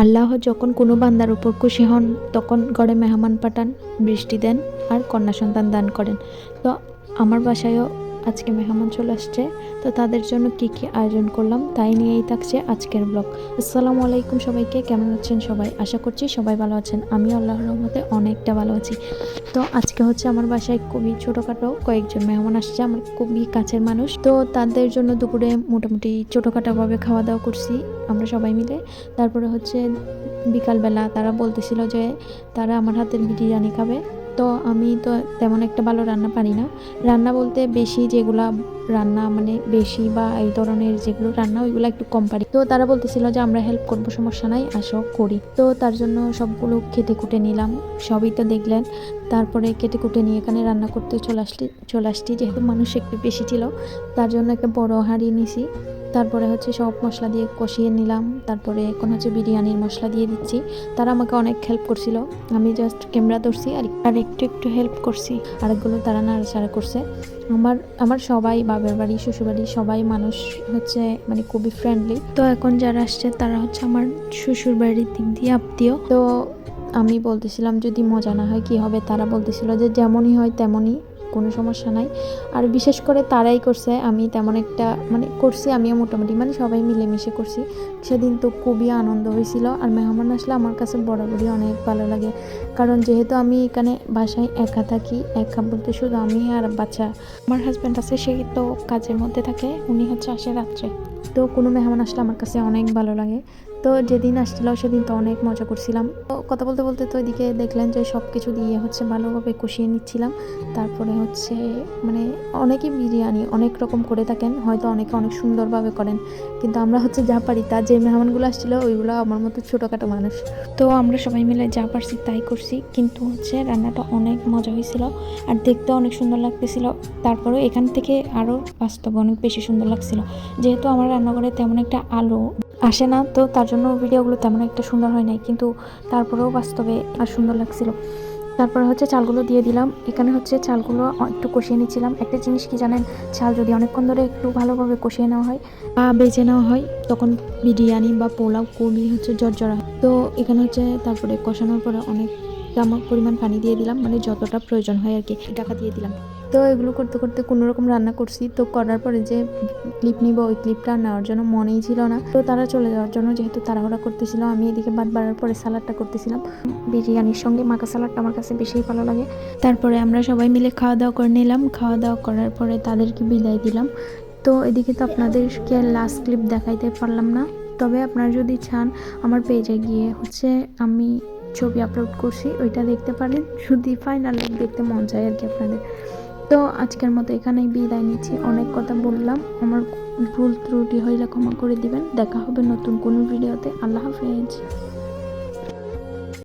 আল্লাহ যখন কোনো বান্দার উপর খুশি হন তখন ঘরে মেহমান পাঠান, বৃষ্টি দেন আর কন্যা সন্তান দান করেন। তো আমার বাসায়ও আজকে মেহমান চলে আসছে, তো তাদের জন্য কি কি আয়োজন করলাম তাই নিয়েই থাকছে আজকের ব্লগ। আসসালামু আলাইকুম সবাইকে, কেমন আছেন সবাই? আশা করছি সবাই ভালো আছেন। আমি আল্লাহর রহমতে অনেকটা ভালো আছি। তো আজকে হচ্ছে আমার বাসায় খুবই ছোটোখাটো কয়েকজন মেহমান আসছে, আমার খুবই কাছের মানুষ। তো তাদের জন্য দুপুরে মোটামুটি ছোটোখাটোভাবে খাওয়া দাওয়া করছি আমরা সবাই মিলে। তারপরে হচ্ছে বিকালবেলা তারা বলতেছিল যে তারা আমার হাতের বিরিয়ানি খাবে। তো আমি তো তেমন একটা ভালো রান্না পারি না, রান্না বলতে বেশি যেগুলা রান্না মানে বেশি বা এই ধরনের যেগুলো রান্না ওইগুলো একটু কম পারি। তো তারা বলতেছিল যে আমরা হেল্প করবো, সমস্যা নাই, আসো করি। তো তার জন্য সবগুলো কেটে কুটে নিলাম, সবই তো দেখলেন। তারপরে কেটে কুটে নিয়ে এখানে রান্না করতে চলে আসছি যেহেতু মানুষ একটু বেশি ছিল, তার জন্য একটা বড় হাঁড়ি নিছি। তারপরে হচ্ছে সব মশলা দিয়ে কষিয়ে নিলাম, তারপরে এখন হচ্ছে বিরিয়ানির মশলা দিয়ে দিচ্ছি। তারা আমাকে অনেক হেল্প করছিল, আমি জাস্ট ক্যামেরা ধরছি আর একটু একটু হেল্প করছি, আরেকগুলো তারা নাড়াচাড়া করছে। আমার সবাই বাবার বাড়ি শ্বশুরবাড়ি সবাই মানুষ হচ্ছে মানে খুবই ফ্রেন্ডলি। তো এখন যারা আসছে তারা হচ্ছে আমার শ্বশুর বাড়ির দিক দিয়ে আত্মীয়। তো আমি বলতেছিলাম যদি মজা না হয় কি হবে, তারা বলতেছিল যে যেমনই হয় তেমনই, কোনো সমস্যা নাই। আর বিশেষ করে তারাই করছে, আমি তেমন একটা মানে করছি আমিও মোটামুটি মানে সবাই মিলেমিশে করছি। সেদিন তো খুবই আনন্দ হয়েছিল। আর মেহমান আসলে আমার কাছে বরাবরই অনেক ভালো লাগে, কারণ যেহেতু আমি এখানে বাসায় একা থাকি, একা বলতে শুধু আমি আর বাচ্চা। আমার হাজব্যান্ড আছে, সে তো কাজের মধ্যে থাকে, উনি হচ্ছে আসে রাত্রে। তো কোনো মেহমান আসলে আমার কাছে অনেক ভালো লাগে। তো যেদিন আসছিল সেদিন তো অনেক মজা করছিলাম। তো কথা বলতে বলতে তো এদিকে দেখলেন যে সব কিছু দিয়ে হচ্ছে ভালোভাবে কষিয়ে নিচ্ছিলাম। তারপরে হচ্ছে মানে অনেকেই বিরিয়ানি অনেক রকম করে থাকেন, হয়তো অনেকে অনেক সুন্দরভাবে করেন, কিন্তু আমরা হচ্ছে যা পারি তা, যে মেহমানগুলো আসছিলো ওইগুলো আমার মতো ছোটোখাটো মানুষ, তো আমরা সবাই মিলে যা পারছি তাই করছি। কিন্তু হচ্ছে রান্নাটা অনেক মজা হয়েছিল আর দেখতে অনেক সুন্দর লাগতেছিল। তারপরেও এখান থেকে আরও বাস্তবে অনেক বেশি সুন্দর লাগছিল। যেহেতু আমার রান্নাঘরে তেমন একটা আলো আসে না, তো তার জন্য ভিডিওগুলো তেমন একটা সুন্দর হয় নাই, কিন্তু তারপরেও বাস্তবে আর সুন্দর লাগছিল। তারপরে হচ্ছে চালগুলো দিয়ে দিলাম। এখানে হচ্ছে চালগুলো একটু কষিয়ে নিচ্ছিলাম। একটা জিনিস কি জানেন, চাল যদি অনেকক্ষণ ধরে একটু ভালোভাবে কষিয়ে নেওয়া হয় বা বেজে নেওয়া হয় তখন বিরিয়ানি বা পোলাও খুবই হচ্ছে জর্জরা হয়। তো এখানে হচ্ছে তারপরে কষানোর পরে অনেক পরিমাণ পানি দিয়ে দিলাম, মানে যতটা প্রয়োজন হয় আর কি, ঢাকা দিয়ে দিলাম। তো এগুলো করতে করতে কোনো রকম রান্না করছি। তো করার পরে যে ক্লিপ নিব ওই ক্লিপটা নেওয়ার জন্য মনেই ছিল না। তো তারা চলে যাওয়ার জন্য যেহেতু তাড়াহুড়া করতেছিল, আমি এদিকে ভাত বাড়ার পরে সালাডটা করতেছিলাম। বিরিয়ানির সঙ্গে মাখা সালাডটা আমার কাছে বেশি ভালো লাগে। তারপরে আমরা সবাই মিলে খাওয়া দাওয়া করে নিলাম। খাওয়া দাওয়া করার পরে তাদেরকে বিদায় দিলাম। তো এদিকে তো আপনাদেরকে লাস্ট ক্লিপ দেখাইতে পারলাম না, তবে আপনারা যদি চান আমার পেজে গিয়ে হচ্ছে আমি ছবি আপলোড করছি, ওইটা দেখতে পারেন যদি ফাইনাল লুক দেখতে মন চায় আর কি আপনাদের। তো আজকের মতো এখানেই বিদায় নিচ্ছি, অনেক কথা বললাম, আমার ভুল ত্রুটি হইলে ক্ষমা করে দিবেন। দেখা হবে নতুন কোনো ভিডিওতে। আল্লাহ হাফেজ।